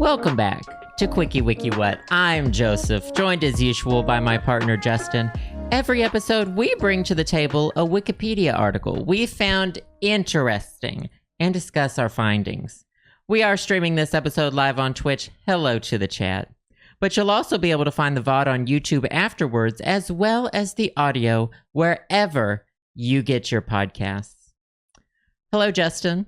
Welcome back to Quickie Wiki What. I'm Joseph, joined as usual by my partner Justin. Every episode, we bring to the table a Wikipedia article we found interesting and discuss our findings. We are streaming this episode live on Twitch. Hello to the chat. But you'll also be able to find the VOD on YouTube afterwards, as well as the audio wherever you get your podcasts. Hello, Justin.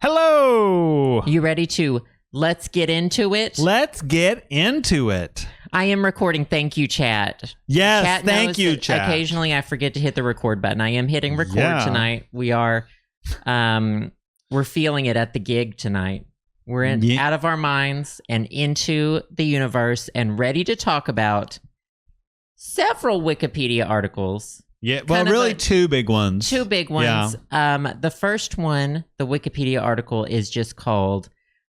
Hello. You ready to let's get into it? Let's get into it. I am recording. Thank you, chat. Yes, Chat thank you, chat. Occasionally, I forget to hit the record button. I am hitting record tonight. We are, we're feeling it at the gig tonight. We're out of our minds and into the universe and ready to talk about several Wikipedia articles. Yeah, well, really two big ones. Two big ones. Yeah. The first one, the Wikipedia article, is just called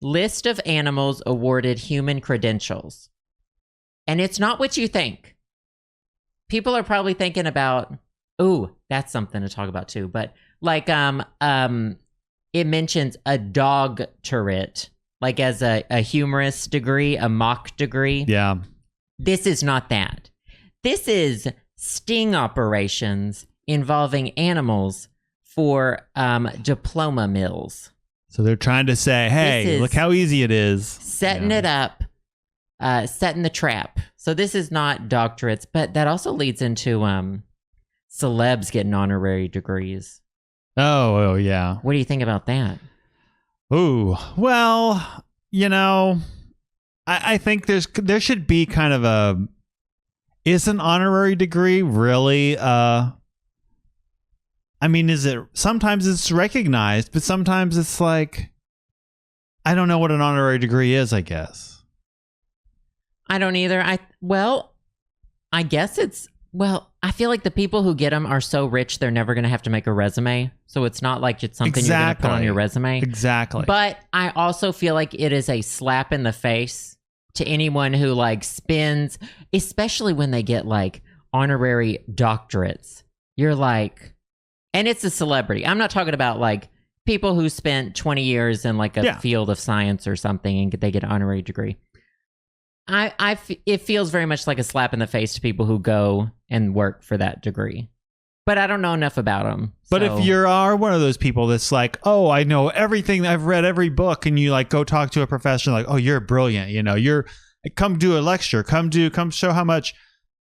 List of Animals Awarded Human Credentials. And it's not what you think. People are probably thinking about, ooh, that's something to talk about too. But like, it mentions a doctorate, like as a humorous degree, a mock degree. Yeah. This is not that. This is sting operations involving animals for diploma mills. So they're trying to say, hey, look how easy it is. Setting it up, setting the trap. So this is not doctorates, but that also leads into celebs getting honorary degrees. Oh, yeah. What do you think about that? Ooh, well, you know, I think there should be kind of a, is an honorary degree really, I mean, is it, sometimes it's recognized, but sometimes it's like, I don't know what an honorary degree is, I guess. I don't either. I guess it's, well, I feel like the people who get them are so rich, they're never going to have to make a resume. So it's not like it's something you're going to put on your resume. Exactly. But I also feel like it is a slap in the face to anyone who like spends, especially when they get like honorary doctorates. You're like, and it's a celebrity. I'm not talking about like people who spent 20 years in like a field of science or something and they get an honorary degree. It feels very much like a slap in the face to people who go and work for that degree. But I don't know enough about them. But if you are one of those people that's like, oh, I know everything, I've read every book, and you like go talk to a professor like, oh, you're brilliant, you know, come do a lecture, come show how much,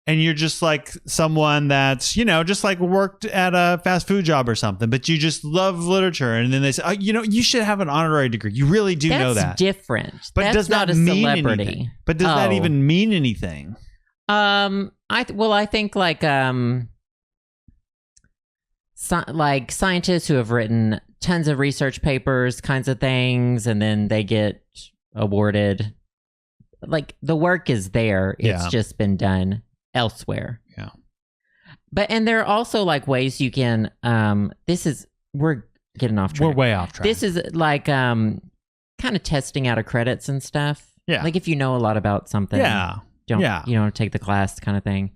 and you're just like someone that's, you know, just like worked at a fast food job or something, but you just love literature, and then they say, oh, you know, you should have an honorary degree. You really do know that. That's different. But that's does not that a mean celebrity. Anything? But does that even mean anything? I think like like scientists who have written tons of research papers, kinds of things, and then they get awarded. Like the work is there. It's just been done elsewhere. Yeah. And there are also like ways you can, we're getting off track. We're way off track. This is like kind of testing out of credits and stuff. Yeah. Like if you know a lot about something. Yeah. You don't take the class kind of thing.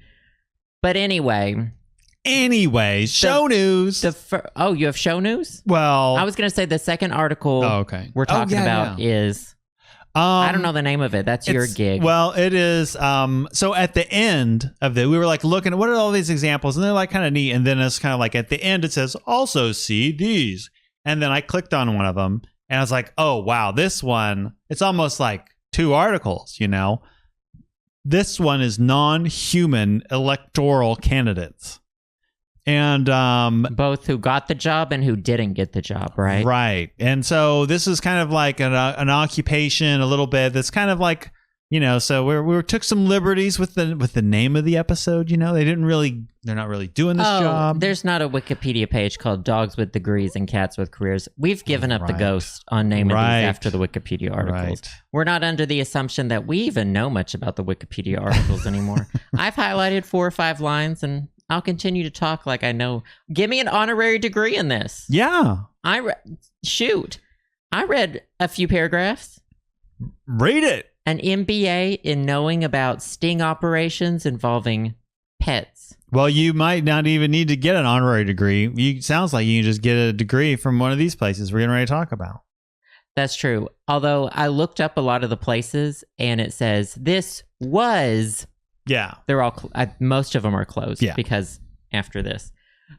But anyway, show news. You have show news? Well, I was going to say the second article we're talking about is, I don't know the name of it. That's your gig. Well, it is. So at the end of we were like looking at what are all these examples, and they're like kind of neat. And then it's kind of like at the end, it says also see these. And then I clicked on one of them and I was like, oh, wow, this one, it's almost like two articles, you know. This one is non-human electoral candidates. And both who got the job and who didn't get the job, right? Right. And so this is kind of like an occupation a little bit. That's kind of like, you know, so we took some liberties with the name of the episode, you know. They're not really doing this job. There's not a Wikipedia page called Dogs with Degrees and Cats with Careers. We've given up the ghost on naming these after the Wikipedia articles. Right. We're not under the assumption that we even know much about the Wikipedia articles anymore. I've highlighted 4 or 5 lines and I'll continue to talk like I know. Give me an honorary degree in this. Yeah. I read a few paragraphs. Read it. An MBA in knowing about sting operations involving pets. Well, you might not even need to get an honorary degree. Sounds like you can just get a degree from one of these places we're getting ready to talk about. That's true. Although I looked up a lot of the places and it says this was. Yeah. They're all, most of them are closed because after this.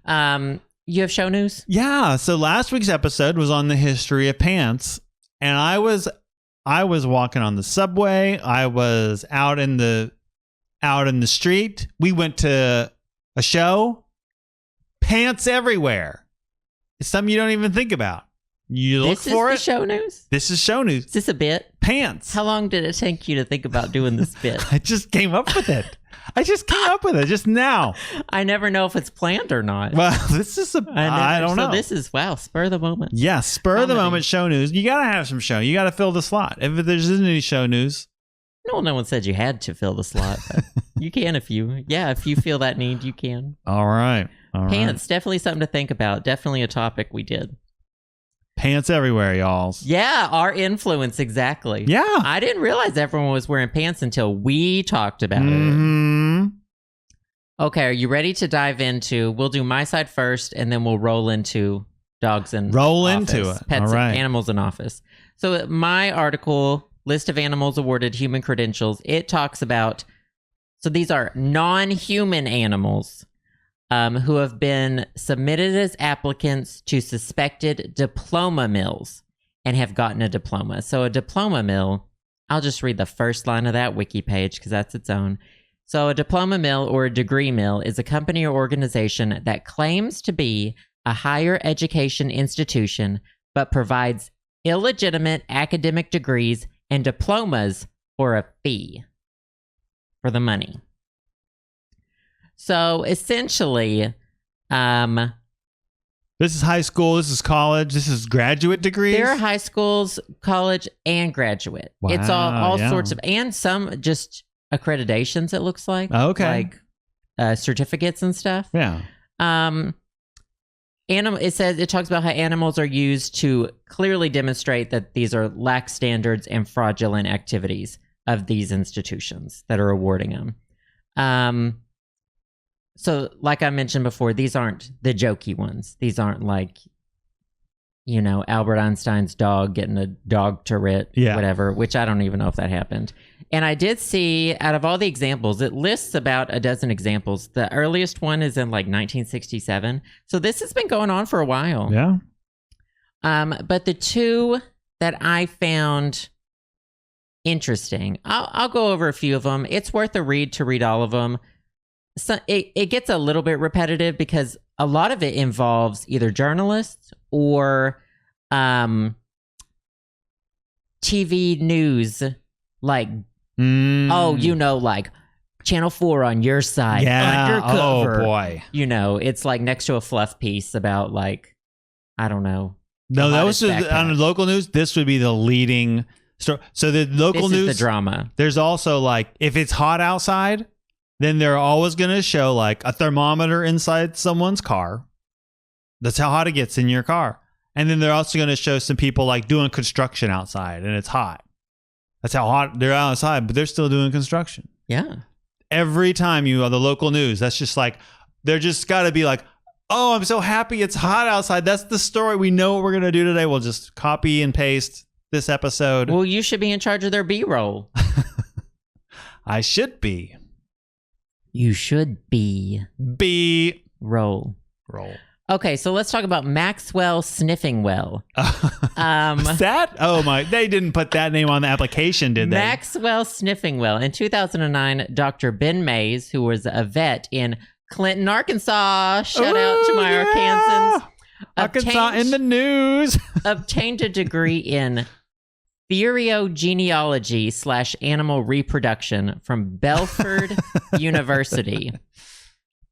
You have show news? Yeah. So last week's episode was on the history of pants. And I was walking on the subway. I was out in the street. We went to a show. Pants everywhere. It's something you don't even think about. You look for it. This is show news? This is show news. Is this a bit? Pants. How long did it take you to think about doing this bit? I just came up with it. Just now. I never know if it's planned or not. Well, this is I don't know. So this is, spur of the moment. Yeah, spur of the moment show news. You got to have some show. You got to fill the slot. If there isn't any show news. No one said you had to fill the slot, but you can if you feel that need, you can. All right. Pants, definitely something to think about. Definitely a topic we did. Pants everywhere, y'all. Yeah, our influence, exactly. Yeah. I didn't realize everyone was wearing pants until we talked about it. Okay, are you ready to dive into, we'll do my side first, and then we'll roll into dogs and into it. Pets All right. and animals in office. So my article, List of Animals Awarded Human Credentials, it talks about, so these are non-human animals who have been submitted as applicants to suspected diploma mills and have gotten a diploma. So a diploma mill, I'll just read the first line of that wiki page because that's its own. So a diploma mill or a degree mill is a company or organization that claims to be a higher education institution but provides illegitimate academic degrees and diplomas for a fee, for the money. So essentially, this is high school, this is college, this is graduate degrees? There are high schools, college, and graduate. Wow, it's all sorts of, and some just accreditations, it looks like. Okay. Like certificates and stuff. Yeah. It talks about how animals are used to clearly demonstrate that these are lax standards and fraudulent activities of these institutions that are awarding them. So like I mentioned before, these aren't the jokey ones. These aren't like, Albert Einstein's dog getting a dog turret, whatever, which I don't even know if that happened. And I did see, out of all the examples, it lists about a dozen examples. The earliest one is in like 1967. So this has been going on for a while. Yeah. But the two that I found interesting, I'll go over a few of them. It's worth a read to read all of them. So it gets a little bit repetitive because a lot of it involves either journalists or TV news, like, like Channel 4 on your side, undercover. Oh, boy. It's like next to a fluff piece about, like, I don't know. No, that was just, on the local news, this would be the leading story. So the local news, is the drama. There's also, like, if it's hot outside, then they're always going to show like a thermometer inside someone's car. That's how hot it gets in your car. And then they're also going to show some people like doing construction outside and it's hot. That's how hot they're outside, but they're still doing construction. Yeah. Every time you are the local news, that's just like, they're just got to be like, oh, I'm so happy it's hot outside. That's the story. We know what we're going to do today. We'll just copy and paste this episode. Well, you should be in charge of their B-roll. I should be. You should be. Roll. Okay, so let's talk about Maxwell Sniffing Well. That? Oh my, they didn't put that name on the application, did they? Maxwell Sniffing Well. In 2009, Dr. Ben Mays, who was a vet in Clinton, Arkansas, shout out to my Arkansans. Arkansas in the news. Obtained a degree in Therogenealogy / animal reproduction from Belford University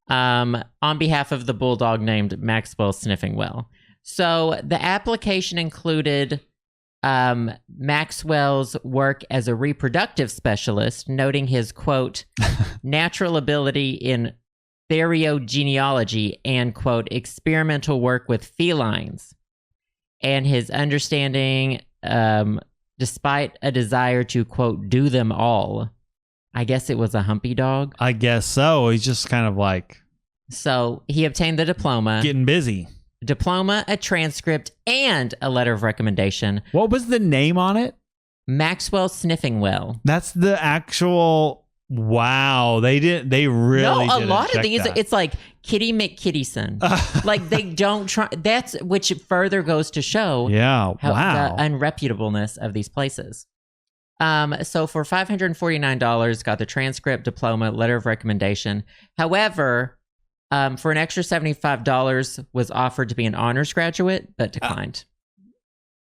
on behalf of the bulldog named Maxwell Sniffing Well. So the application included Maxwell's work as a reproductive specialist, noting his, quote, natural ability in therogenealogy and, quote, experimental work with felines, and his understanding despite a desire to, quote, do them all. I guess it was a humpy dog. I guess so. He's just kind of like... So he obtained the diploma. Getting busy. diploma, a transcript, and a letter of recommendation. What was the name on it? Maxwell Sniffing Well. That's the actual. Wow, they really No, a didn't lot of check these, that. it's like Kitty McKittyson. Like they don't try. That's which further goes to show Yeah, how wow. the unreputableness of these places. So for $549, got the transcript, diploma, letter of recommendation. However, for an extra $75, was offered to be an honors graduate, but declined.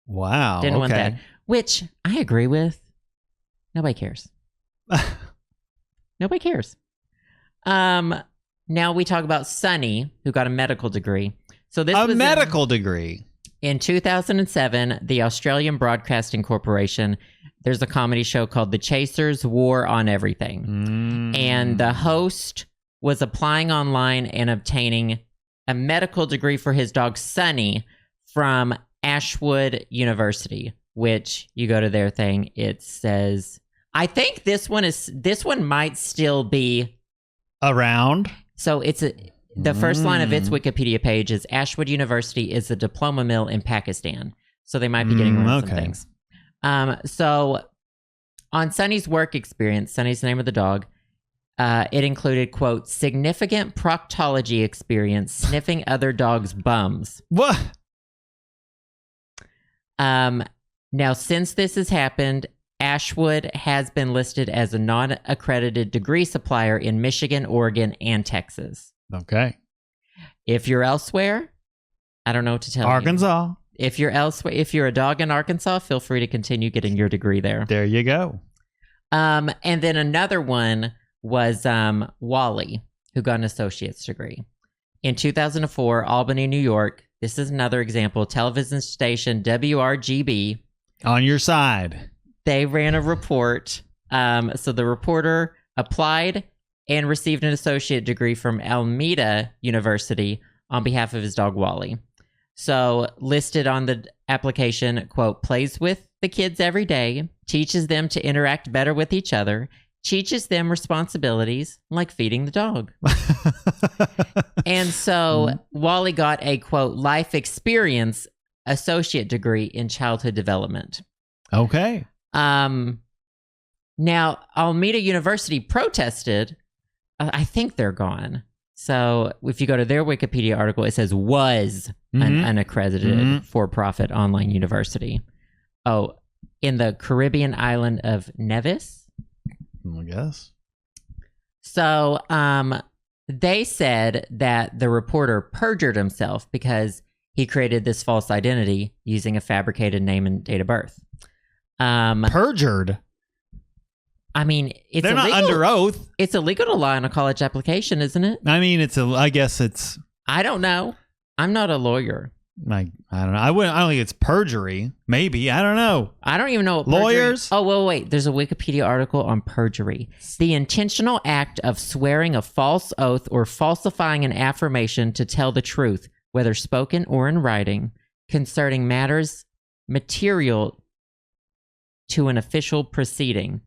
Wow. Didn't want okay. that. Which I agree with. Nobody cares. Nobody cares. Now we talk about Sonny, who got a medical degree. So this was A medical degree. in 2007, the Australian Broadcasting Corporation, there's a comedy show called The Chasers War on Everything. And the host was applying online and obtaining a medical degree for his dog Sonny from Ashwood University, which you go to their thing, it says, I think this one might still be Around. so the first line of its Wikipedia page is Ashwood University is a diploma mill in Pakistan. So they might be getting rid of some things. So on Sonny's work experience, Sonny's the name of the dog, it included, quote, significant proctology experience sniffing other dogs' bums. What? Now, since this has happened, Ashwood has been listed as a non-accredited degree supplier in Michigan, Oregon, and Texas. Okay. If you're elsewhere, I don't know what to tell you. Arkansas. If you're elsewhere, if you're a dog in Arkansas, feel free to continue getting your degree there. There you go. And then another one was Wally, who got an associate's degree. In 2004, Albany, New York, this is another example, television station WRGB. On your side. They ran a report. So the reporter applied and received an associate degree from Alameda University on behalf of his dog Wally. So listed on the application, quote, plays with the kids every day, teaches them to interact better with each other, teaches them responsibilities like feeding the dog. And so Wally got a, quote, life experience associate degree in childhood development. Okay. Now, Alameda University protested. I think they're gone. So if you go to their Wikipedia article, it says was an unaccredited for-profit online university. Oh, in the Caribbean island of Nevis? I guess. So they said that the reporter perjured himself because he created this false identity using a fabricated name and date of birth. Perjured? I mean, it's They're illegal. not under oath. It's illegal to lie on a college application, isn't it? I mean, I guess it's. I don't know. I'm not a lawyer. I don't know. I don't think it's perjury. Maybe. I don't know. I don't even know what perjury. Lawyers? Oh, wait. There's a Wikipedia article on perjury. The intentional act of swearing a false oath or falsifying an affirmation to tell the truth, whether spoken or in writing, concerning matters material to an official proceeding.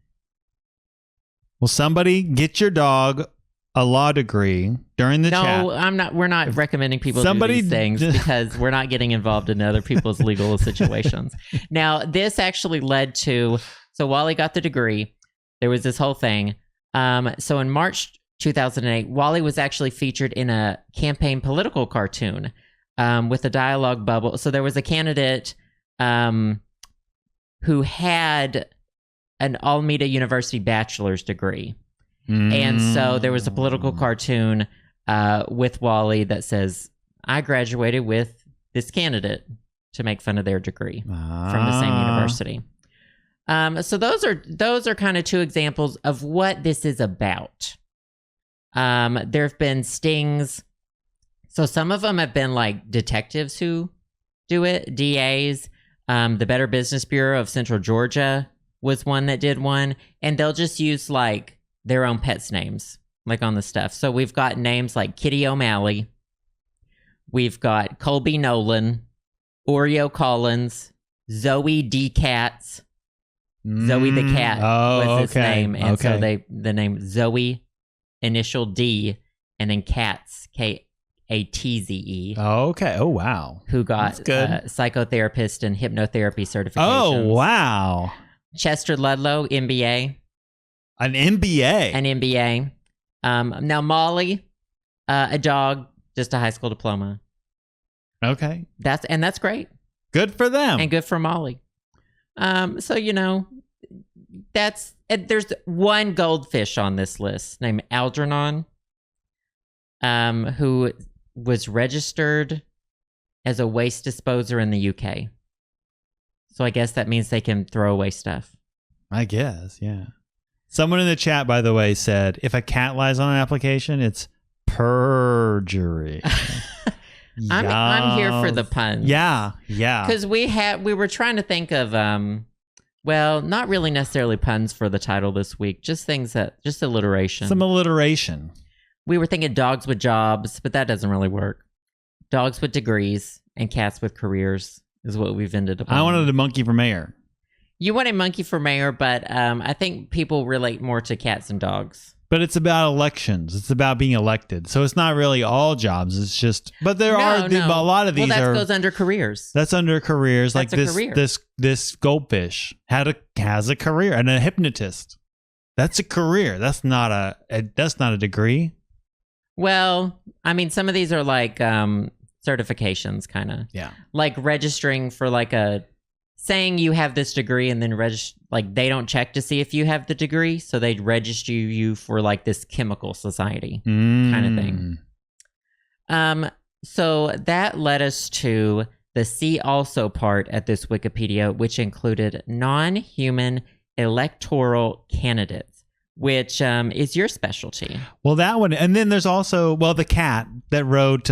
Well, somebody get your dog a law degree during the chat. No, I'm not. We're not recommending people do these things because we're not getting involved in other people's legal situations. Now, this actually led to, so Wally got the degree. There was this whole thing. So in March 2008, Wally was actually featured in a campaign political cartoon with a dialogue bubble. So there was a candidate who had an Alameda University bachelor's degree. And so there was a political cartoon with Wally that says, I graduated with this candidate to make fun of their degree from the same university. So those are kind of two examples of what this is about. There have been stings. So some of them have been like detectives who do it, DAs. The Better Business Bureau of Central Georgia was one that did one, and they'll just use like their own pets' names, like on the stuff. So we've got names like Kitty O'Malley, we've got Colby Nolan, Oreo Collins, Zoe D. Katz. Zoe the cat was his name, and so the name Zoe, initial D, and then Katz, a TZE. Oh, okay. Oh, wow. Who got psychotherapist and hypnotherapy certifications. Oh, wow. Chester Ludlow, MBA. An MBA. An MBA. Now Molly, a dog, just a high school diploma. Okay. That's great. Good for them. And good for Molly. So, you know, there's one goldfish on this list named Algernon, who was registered as a waste disposer in the UK. So I guess that means they can throw away stuff. I guess, yeah. Someone in the chat, by the way, said if a cat lies on an application, it's perjury. I'm here for the puns. Yeah. Because we were trying to think of well, not really necessarily puns for the title this week, just alliteration. Some alliteration. We were thinking dogs with jobs, but that doesn't really work. Dogs with degrees and cats with careers is what we've ended up on. I wanted a monkey for mayor. You wanted monkey for mayor, but I think people relate more to cats and dogs. But it's about elections. It's about being elected. So it's not really all jobs. It's just, but there are a lot of these. Well, that goes under careers. That's under careers. That's like career. this goldfish has a career, and a hypnotist. That's a career. That's not a degree. Well, I mean, some of these are like certifications, kind of. Yeah. Like registering for saying you have this degree and then they don't check to see if you have the degree, so they'd register you for like this chemical society kind of thing. So that led us to the see also part at this Wikipedia, which included non-human electoral candidates, which is your specialty. Well, that one, and then there's also the cat that wrote.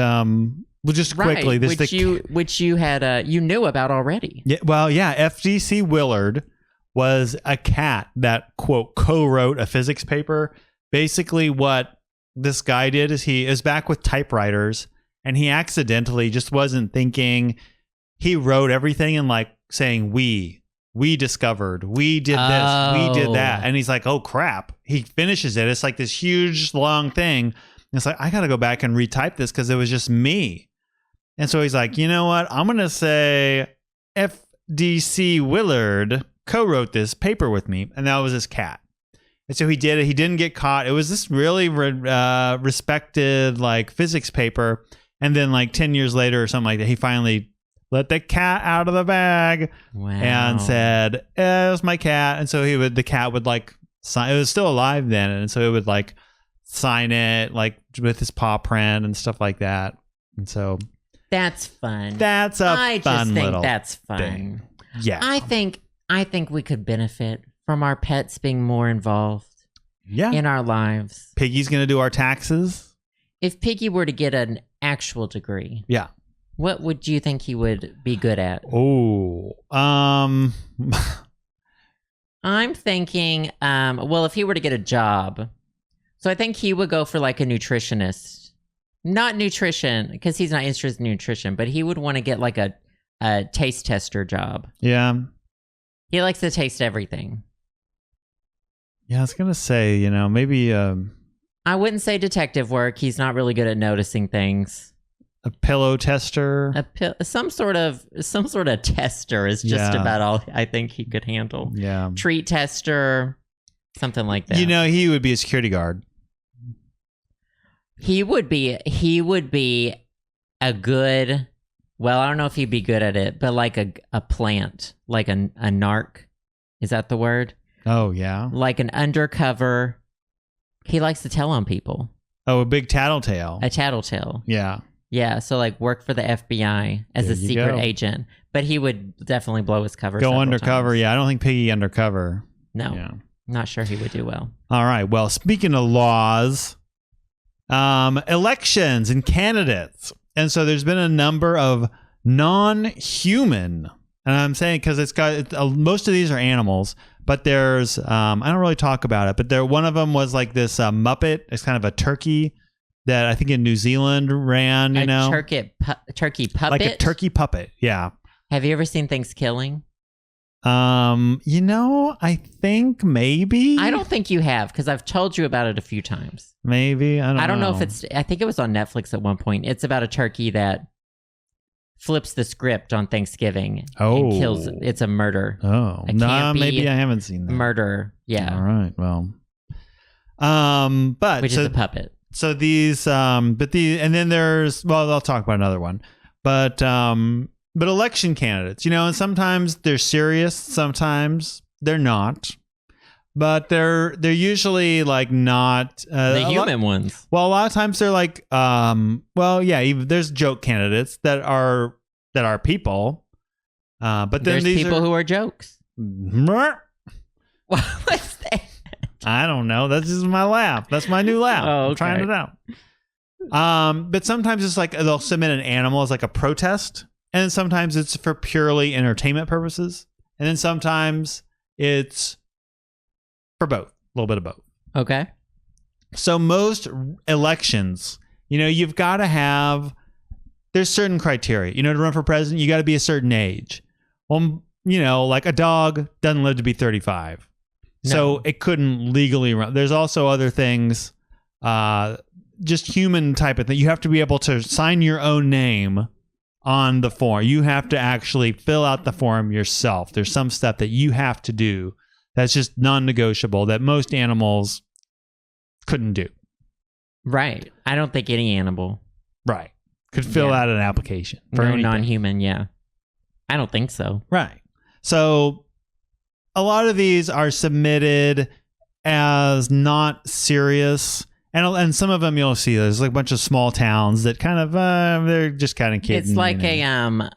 Well, just quickly, which you had you knew about already. Yeah, well, yeah. FDC Willard was a cat that quote co-wrote a physics paper. Basically, what this guy did is he is back with typewriters, and he accidentally just wasn't thinking. He wrote everything in saying we discovered, we did this, we did that, and he's like, oh crap. He finishes it. It's like this huge long thing. It's like I got to go back and retype this because it was just me. And so he's like, you know what? I'm going to say FDC Willard co-wrote this paper with me. And that was his cat. And so he did it. He didn't get caught. It was this really respected physics paper. And then 10 years later or something like that, he finally let the cat out of the bag and said, it was my cat. And so the cat would sign. It was still alive then. And so it would sign it with his paw print and stuff like that. And so that's fun. That's I just think that's fun. Thing. Yeah. I think we could benefit from our pets being more involved in our lives. Piggy's going to do our taxes. If Piggy were to get an actual degree. Yeah. What would you think he would be good at? Oh. I'm thinking if he were to get a job. So I think he would go for a nutritionist. Not nutrition, because he's not interested in nutrition, but he would want to get a taste tester job. Yeah. He likes to taste everything. Yeah, I was going to say, maybe... I wouldn't say detective work. He's not really good at noticing things. A pillow tester? Some sort of tester is just about all I think he could handle. Yeah. Treat tester, something like that. He would be a security guard. He would be a good, I don't know if he'd be good at it, but a plant, a narc. Is that the word? Oh, yeah. An undercover. He likes to tell on people. Oh, a big tattletale. A tattletale. Yeah. Yeah, so work for the FBI as a secret agent. But he would definitely blow his cover. Go undercover. Times. Yeah, I don't think Piggy undercover. No. Yeah. Not sure he would do well. All right. Well, speaking of laws... elections and candidates. And so there's been a number of non-human, and I'm saying because most of these are animals, but there's, I don't really talk about it, but one of them was this Muppet. It's kind of a turkey that I think in New Zealand ran, turkey puppet? Like a turkey puppet. Yeah. Have you ever seen Thanksgiving? I think maybe. I don't think you have, because I've told you about it a few times. Maybe. I don't know if it's, I think it was on Netflix at one point. It's about a turkey that flips the script on Thanksgiving and kills. It's a murder. Oh, no, maybe I haven't seen that. Murder. Yeah. All right. Well, but which is a puppet. So these, and then there's, well, I'll talk about another one, but election candidates, and sometimes they're serious, sometimes they're not, but they're usually like not the human ones. Well, a lot of times they're like, even there's joke candidates that are people, but then there's these people who are jokes. What's that? I don't know. That's just my laugh. That's my new laugh. Oh, okay. I'm trying it out. But sometimes it's like they'll submit an animal as like a protest. And then sometimes it's for purely entertainment purposes. And then sometimes it's for both. A little bit of both. Okay. So most elections, you've got to have, there's certain criteria. To run for president, you got to be a certain age. Well, like a dog doesn't live to be 35. No. So it couldn't legally run. There's also other things, just human type of thing. You have to be able to sign your own name on the form. You have to actually fill out the form yourself. There's some stuff that you have to do that's just non-negotiable that most animals couldn't do. Right. I don't think any animal could fill out an application for anything. Non-human. Yeah. I don't think so. Right. So a lot of these are submitted as not serious. And some of them you'll see there's like a bunch of small towns that kind of they're just kind of kidding. It's like a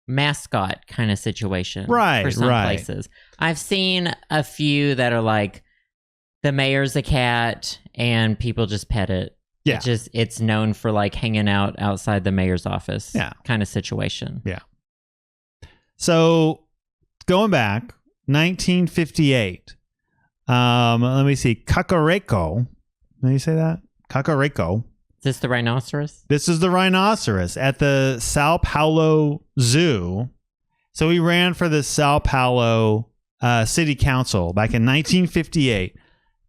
mascot kind of situation, right? For some places, I've seen a few that are like the mayor's a cat and people just pet it. Yeah, it's known for like hanging out outside the mayor's office. Yeah, kind of situation. Yeah. So going back, 1958. Let me see, Kakareko. Can you say that? Kakareko. Is this the rhinoceros? This is the rhinoceros at the Sao Paulo Zoo. So he ran for the Sao Paulo City Council back in 1958.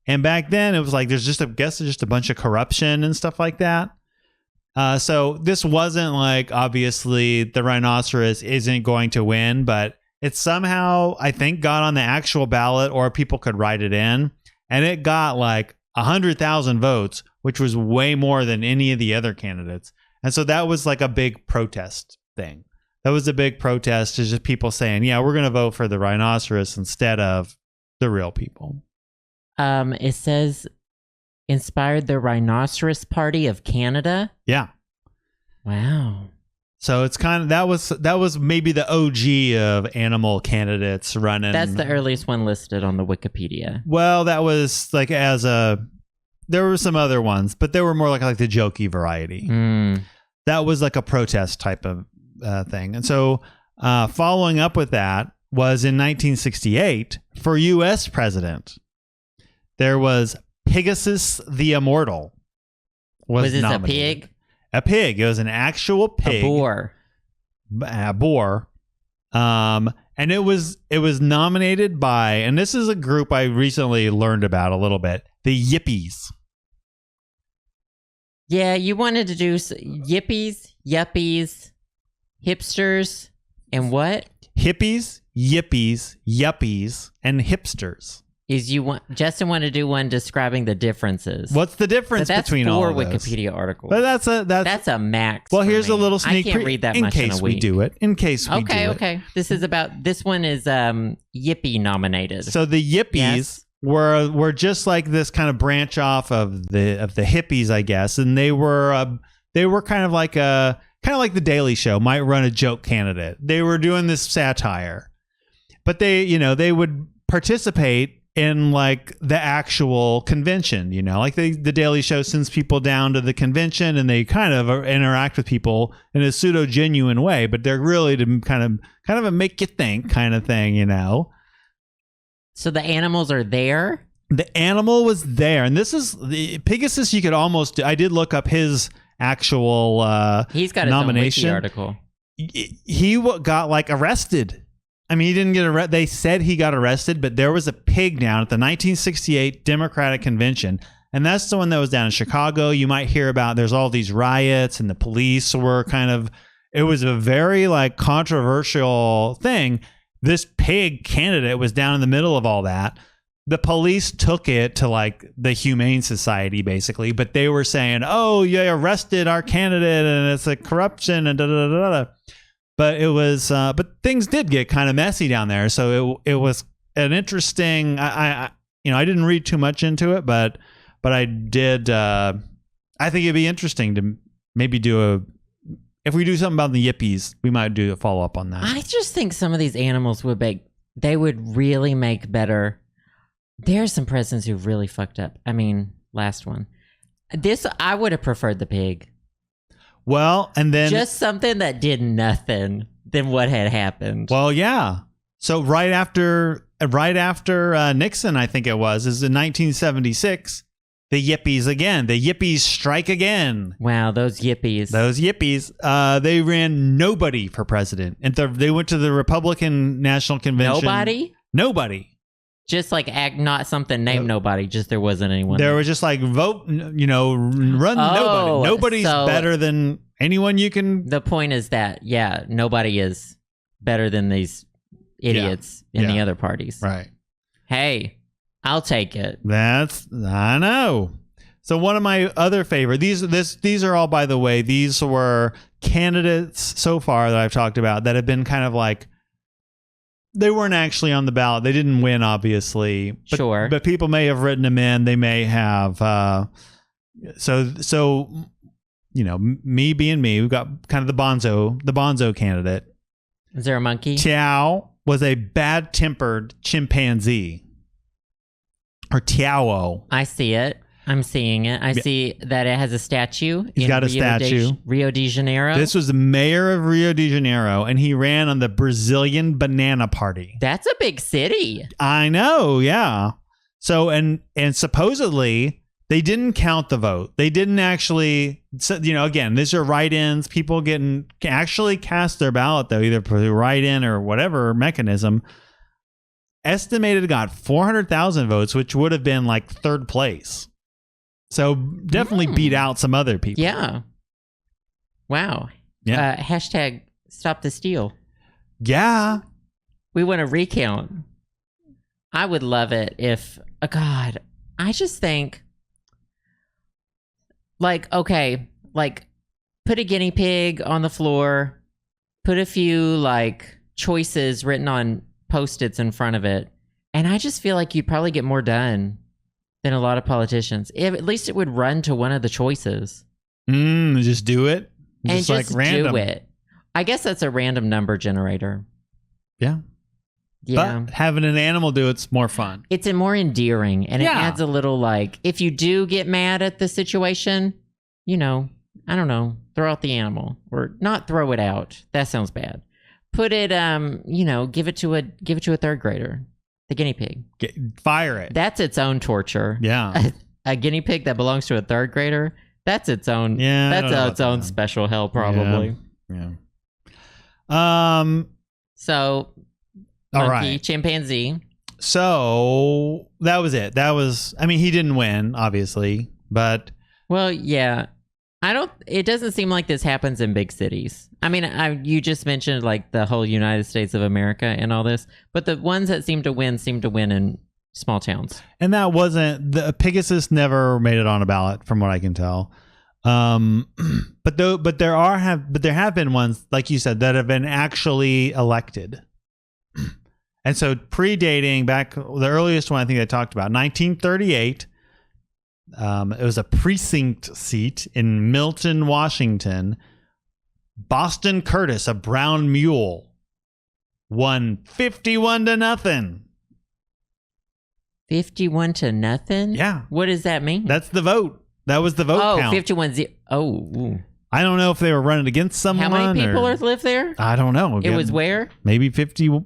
And back then it was like there's just a bunch of corruption and stuff like that. So this wasn't like, obviously the rhinoceros isn't going to win, but it somehow, I think, got on the actual ballot or people could write it in. And it got like 100,000 votes, which was way more than any of the other candidates. And so that was like a big protest thing. That was a big protest, is just people saying, yeah, we're going to vote for the rhinoceros instead of the real people. It says inspired the Rhinoceros Party of Canada. Yeah. Wow. So it's kind of, that was maybe the OG of animal candidates running. That's the earliest one listed on the Wikipedia. Well, that was like there were some other ones, but they were more like the jokey variety. That was like a protest type of thing. And so following up with that was in 1968 for U.S. president, there was Pegasus the Immortal. Was this nominated. A pig? A pig. It was an actual pig. A boar. And it was nominated by, and this is a group I recently learned about a little bit, the Yippies. Yeah, you wanted to do yippies, hipsters, and what? Hippies, yippies, yuppies, and hipsters. Justin wanted to do one describing the differences. What's the difference between all of those? That's 4 Wikipedia articles. But that's a max. Well, here's a little sneak I can't read that much in a week. In case we do it. Okay. This one is Yippie nominated. So the Yippies were just like this kind of branch off of the hippies, I guess, and they were kind of like the Daily Show might run a joke candidate. They were doing this satire, but they would participate in like the actual convention, like the Daily Show sends people down to the convention and they kind of interact with people in a pseudo genuine way, but they're really to kind of a make you think kind of thing, So the animals are there? The animal was there. And this is the Pegasus. You could almost, I did look up his actual he's got his nomination. own wiki article. He got like arrested I mean, he didn't get arrested. They said he got arrested, but there was a pig down at the 1968 Democratic Convention. And that's the one that was down in Chicago. You might hear about there's all these riots and the police were it was a very like controversial thing. This pig candidate was down in the middle of all that. The police took it to like the Humane Society basically, but they were saying, oh, you arrested our candidate and it's a corruption and da da da da. But it was, but things did get kind of messy down there. So it was an interesting, I didn't read too much into it, but I did. I think it'd be interesting to maybe if we do something about the yippies, we might do a follow up on that. I just think some of these animals would really make better. There's some presidents who really fucked up. I mean, last one. I would have preferred the pig. Well, and then just something that did nothing than what had happened. Well, yeah. So right after Nixon, I think it was, is in 1976. The yippies again. The yippies strike again. Wow, those yippies. They ran nobody for president. And they went to the Republican National Convention. Nobody. Just like act not something named nobody. Just there wasn't anyone. There was just like vote, run nobody. Nobody's better than anyone you can. The point is that, nobody is better than these idiots in the other parties. Right. Hey. I'll take it. I know. So one of my other favorite, these are all, by the way, these were candidates so far that I've talked about that have been kind of like, they weren't actually on the ballot. They didn't win, obviously. Sure. But people may have written them in. They may have. So me being me, we've got kind of the bonzo candidate. Is there a monkey? Tiao was a bad-tempered chimpanzee. Or Tiao. I see it. I'm seeing it. I see that it has a statue. He's got a statue. Rio de Janeiro. This was the mayor of Rio de Janeiro, and he ran on the Brazilian Banana Party. That's a big city. I know, yeah. So, and supposedly, they didn't count the vote. They didn't actually, again, these are write-ins. People can actually cast their ballot, though, either through write-in or whatever mechanism. Estimated got 400,000 votes, which would have been like third place. So definitely beat out some other people. Yeah. Wow. Yeah. Hashtag stop the steal. Yeah. We want to recount. I would love it if, God, I just think, put a guinea pig on the floor, put a few choices written on Post-its in front of it, and I just feel like you'd probably get more done than a lot of politicians. At least it would run to one of the choices. Just do it. Just random. Do it. I guess that's a random number generator. Yeah. But having an animal do it's more fun. It's more endearing, and it adds a little if you do get mad at the situation, I don't know, throw out the animal or not throw it out. That sounds bad. Put it, give it to a third grader, the guinea pig. Fire it. That's its own torture. Yeah. A guinea pig that belongs to a third grader, that's its own. Yeah. That's its own special hell, probably. Yeah. So, monkey, all right. Chimpanzee. So that was it. He didn't win, obviously, but. Well, yeah. It doesn't seem like this happens in big cities. You just mentioned the whole United States of America and all this, but the ones that seem to win in small towns. And that wasn't, the Pegasus never made it on a ballot from what I can tell. But there have been ones, like you said, that have been actually elected. And so predating back, the earliest one I think I talked about, 1938, it was a precinct seat in Milton, Washington. Boston Curtis, a brown mule, won 51-0. 51-0? Yeah. What does that mean? That's the vote. That was the vote count. 51-0. Oh. Ooh. I don't know if they were running against someone. How many people live there? I don't know. Again, it was where? Maybe 52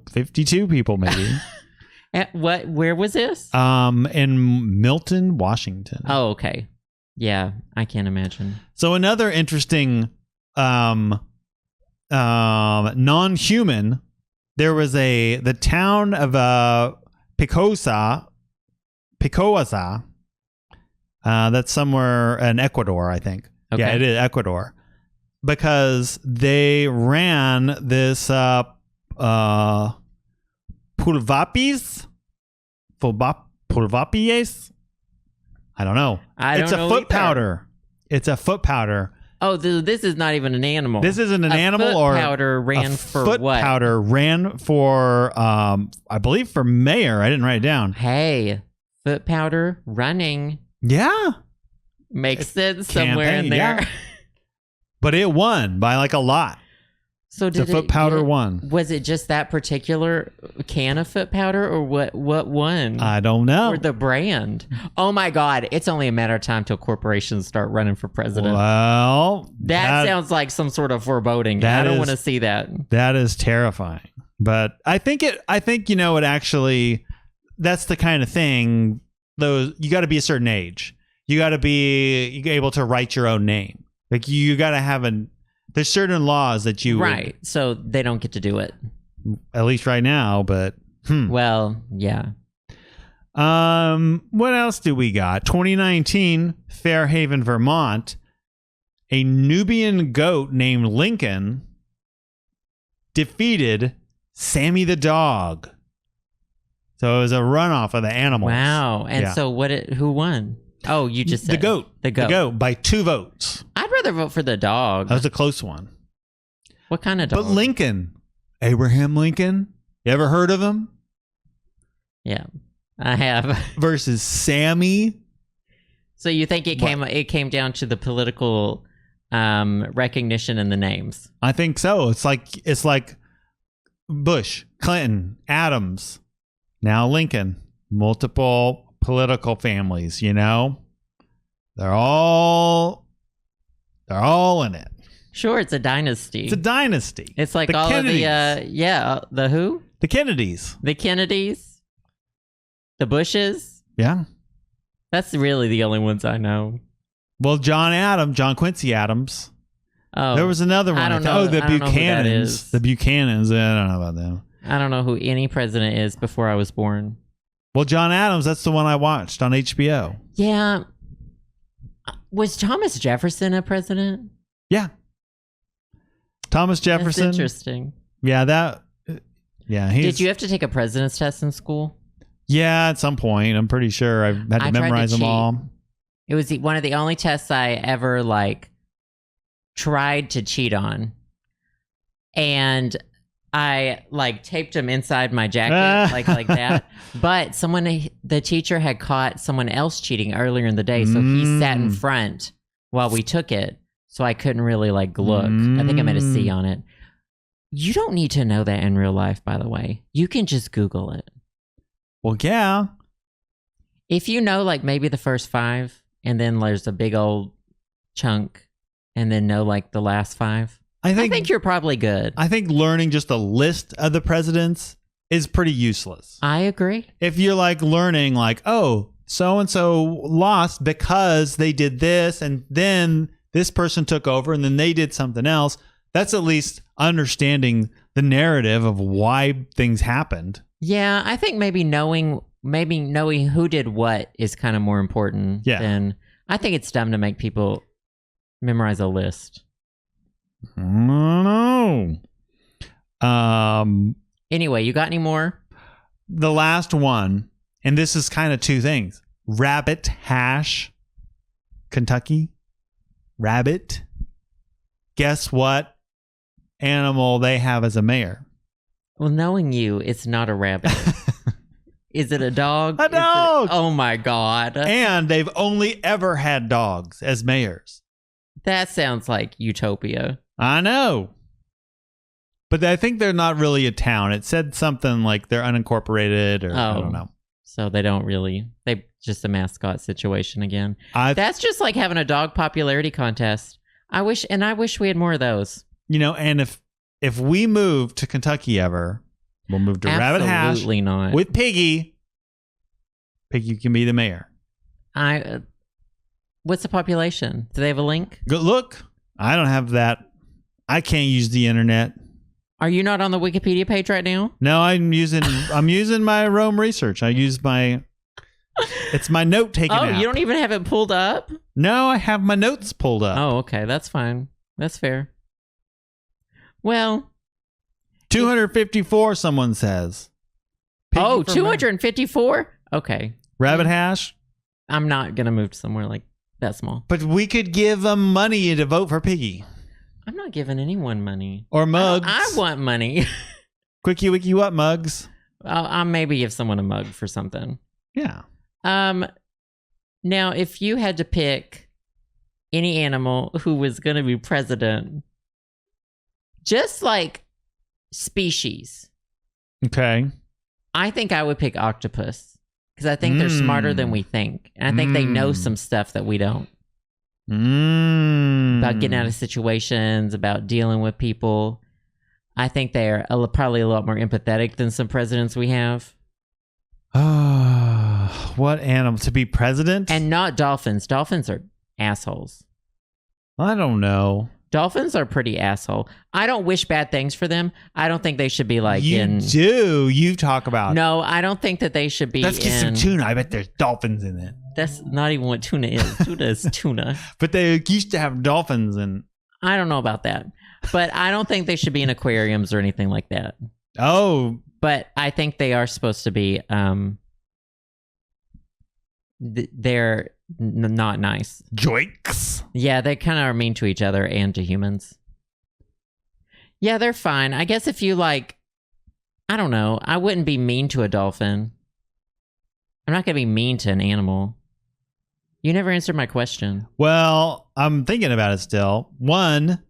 people, maybe. Where was this? In Milton, Washington. Oh, okay. Yeah, I can't imagine. So another interesting non-human there was the town of Picosa. That's somewhere in Ecuador, I think. Okay. Yeah, it is Ecuador. Because they ran this pulvapies? Pulvapies? I don't know. It's a foot powder. It's a foot powder. Oh, this is not even an animal. This isn't an animal, or powder ran for foot what? Powder ran for, I believe, for mayor. I didn't write it down. Hey, foot powder running. Yeah, Makes sense somewhere in there. Yeah. But it won by like a lot. So did the foot powder won. Was it just that particular can of foot powder, or what won? I don't know. Or the brand? Oh my God. It's only a matter of time till corporations start running for president. Well, that sounds like some sort of foreboding. I don't want to see that. That is terrifying. But I think it actually, that's the kind of thing, you got to be a certain age. You got to be able to write your own name. Like you got to have there's certain laws that you right. So they don't get to do it. At least right now, but well, yeah. What else do we got? 2019, Fairhaven, Vermont. A Nubian goat named Lincoln defeated Sammy the dog. So it was a runoff of the animals. Wow. And so who won? Oh, you just said the goat. The goat. The goat by 2 votes. I'd rather vote for the dog. That was a close one. What kind of dog? But Lincoln, Abraham Lincoln, you ever heard of him? Yeah, I have. Versus Sammy. So you think it came down to the political recognition and the names? I think so. It's like Bush, Clinton, Adams, now Lincoln. Multiple political families, they're all in it. Sure, it's a dynasty. It's a dynasty. It's like the all Kennedys. Of the who? The Kennedys. The Kennedys. The Bushes. Yeah. That's really the only ones I know. Well, John Quincy Adams. Oh, there was another one. I don't know. The Buchanans. The Buchanans. I don't know about them. I don't know who any president is before I was born. Well, John Adams, that's the one I watched on HBO. Yeah. Was Thomas Jefferson a president? Yeah. Thomas Jefferson. That's interesting. Yeah, Did you have to take a president's test in school? Yeah, at some point. I'm pretty sure I had to memorize them all. It was one of the only tests I ever tried to cheat on. And I taped them inside my jacket like that. But the teacher had caught someone else cheating earlier in the day, so he sat in front while we took it, so I couldn't really look. I think I made a C on it. You don't need to know that in real life, by the way. You can just Google it. Well, yeah. If you know maybe the first 5, and then there's a big old chunk, and then know the last 5. I think you're probably good. I think learning just a list of the presidents is pretty useless. I agree. If you're learning oh, so-and-so lost because they did this, and then this person took over, and then they did something else, that's at least understanding the narrative of why things happened. Yeah, I think maybe knowing who did what is kind of more important than... I think it's dumb to make people memorize a list. I don't know. Anyway, you got any more? The last one, and this is kind of 2 things. Rabbit hash, Kentucky. Rabbit. Guess what animal they have as a mayor? Well, knowing you, it's not a rabbit. Is it a dog? A dog! Oh my God. And they've only ever had dogs as mayors. That sounds like utopia. I know. But I think they're not really a town. It said something like they're unincorporated or I don't know. So they just a mascot situation again. That's just like having a dog popularity contest. I wish we had more of those. And if we move to Kentucky ever, we'll move to Rabbit Hash. Absolutely not. With Piggy. Piggy can be the mayor. What's the population? Do they have a link? Good look. I don't have that. I can't use the internet. Are you not on the Wikipedia page right now? No, I'm using my Rome research. It's my note taking app. You don't even have it pulled up? No, I have my notes pulled up. Oh, okay. That's fine. That's fair. Well, 254, someone says. Piggy 254? Okay. Rabbit hash? I'm not going to move to somewhere like that small. But we could give them money to vote for Piggy. I'm not giving anyone money. Or mugs. I want money. Quickie Wiki what mugs? I'll maybe give someone a mug for something. Yeah. Now, if you had to pick any animal who was going to be president, just like species. Okay. I think I would pick octopus because I think they're smarter than we think. And I think they know some stuff that we don't. About getting out of situations, about dealing with people. I think they're probably a lot more empathetic than some presidents we have. What animal to be president? And not dolphins. Dolphins are assholes. I don't know. Dolphins are pretty asshole. I don't wish bad things for them. I don't think they should be like You talk about. No, I don't think that they should be. Let's get some tuna. I bet there's dolphins in it. That's not even what tuna is. Tuna is tuna. But they used to have dolphins in. I don't know about that. But I don't think they should be in aquariums or anything like that. Oh. But I think they are supposed to be they're not nice. Joinks. Yeah, they kind of are mean to each other and to humans. Yeah, they're fine. I guess if you like, I don't know, I wouldn't be mean to a dolphin. I'm not going to be mean to an animal. You never answered my question. Well, I'm thinking about it still. One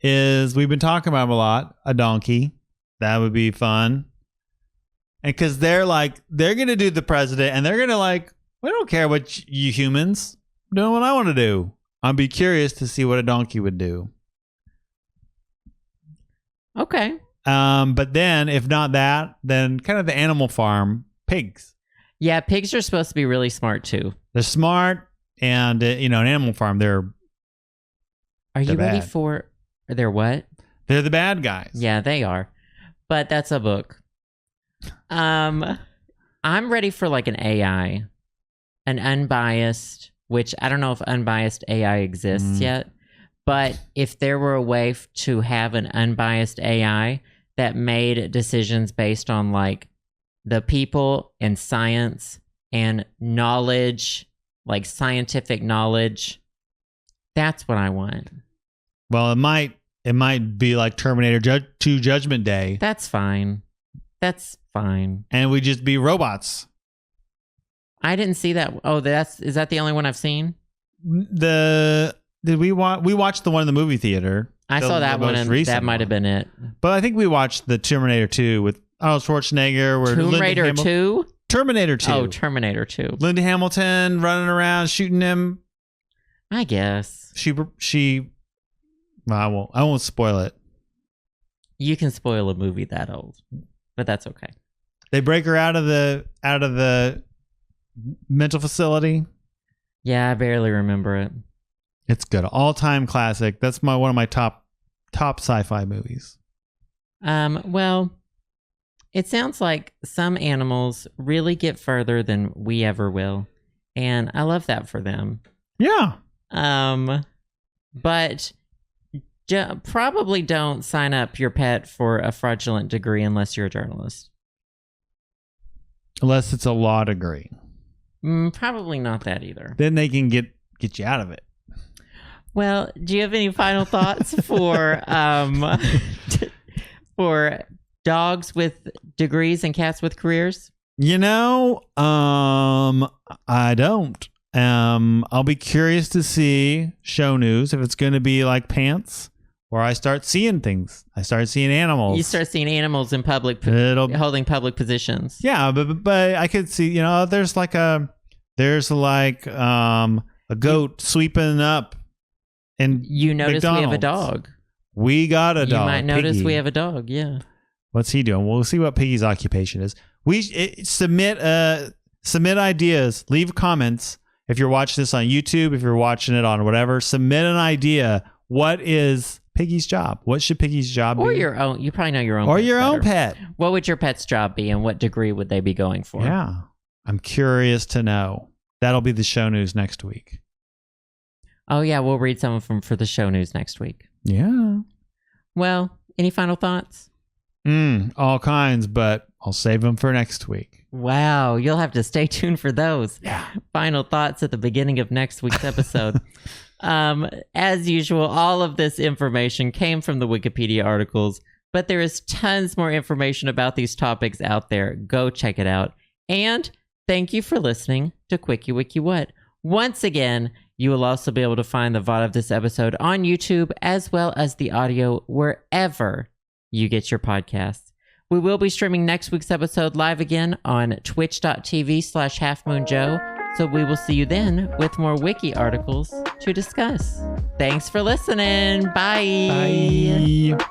is we've been talking about them a lot. A donkey. That would be fun. And because they're going to do the president and they're going to we don't care what you humans. I'm doing what I want to do. I'd be curious to see what a donkey would do. Okay. But then if not that, then kind of the Animal Farm, pigs. Yeah, pigs are supposed to be really smart too. They're smart and, an Animal Farm, they're you ready bad. for... They're what? They're the bad guys. Yeah, they are. But that's a book. I'm ready for an AI. An unbiased, which I don't know if unbiased AI exists yet, but if there were a way to have an unbiased AI that made decisions based on the people and science and knowledge, scientific knowledge, that's what I want. Well, it might be like Terminator 2 Judgment Day. That's fine. That's fine. And we just be robots. I didn't see that. Oh, is that the only one I've seen? We watched the one in the movie theater. I saw that one, and that might have been it. But I think we watched the Terminator 2 with Arnold Schwarzenegger. Tomb Raider 2? Terminator 2. Oh, Terminator 2. Linda Hamilton running around shooting him. I guess. I won't spoil it. You can spoil a movie that old, but that's okay. They break her out of the mental facility. Yeah, I barely remember it. It's good. All-time classic. That's one of my top sci-fi movies. Well, it sounds like some animals really get further than we ever will, and I love that for them. Yeah. But probably don't sign up your pet for a fraudulent degree unless you're a journalist. Unless it's a law degree. Probably not that either. Then they can get you out of it. Well, do you have any final thoughts for for dogs with degrees and cats with careers? I don't. I'll be curious to see show news if it's going to be like pants, where I start seeing things. I start seeing animals. You start seeing animals in public, holding public positions. Yeah, but I could see, there's a goat sweeping up. And you notice McDonald's. we have a dog. We got a dog. You might notice Piggy. we have a dog. Yeah. What's he doing? We'll see what Piggy's occupation is. Submit ideas. Leave comments. If you're watching this on YouTube, if you're watching it on whatever, submit an idea. What is Piggy's job? What should Piggy's job be? Or your own. You probably know your own. Or pets your own better. pet. What would your pet's job be, and what degree would they be going for? Yeah. I'm curious to know. That'll be the show news next week. Oh, yeah. We'll read some of them for the show news next week. Yeah. Well, any final thoughts? All kinds, but I'll save them for next week. Wow. You'll have to stay tuned for those. Yeah. Final thoughts at the beginning of next week's episode. As usual, all of this information came from the Wikipedia articles, but there is tons more information about these topics out there. Go check it out. And thank you for listening to Quickie Wiki What. Once again, you will also be able to find the VOD of this episode on YouTube, as well as the audio wherever you get your podcasts. We will be streaming next week's episode live again on twitch.tv/halfmoonjoe. So we will see you then with more wiki articles to discuss. Thanks for listening. Bye. Bye.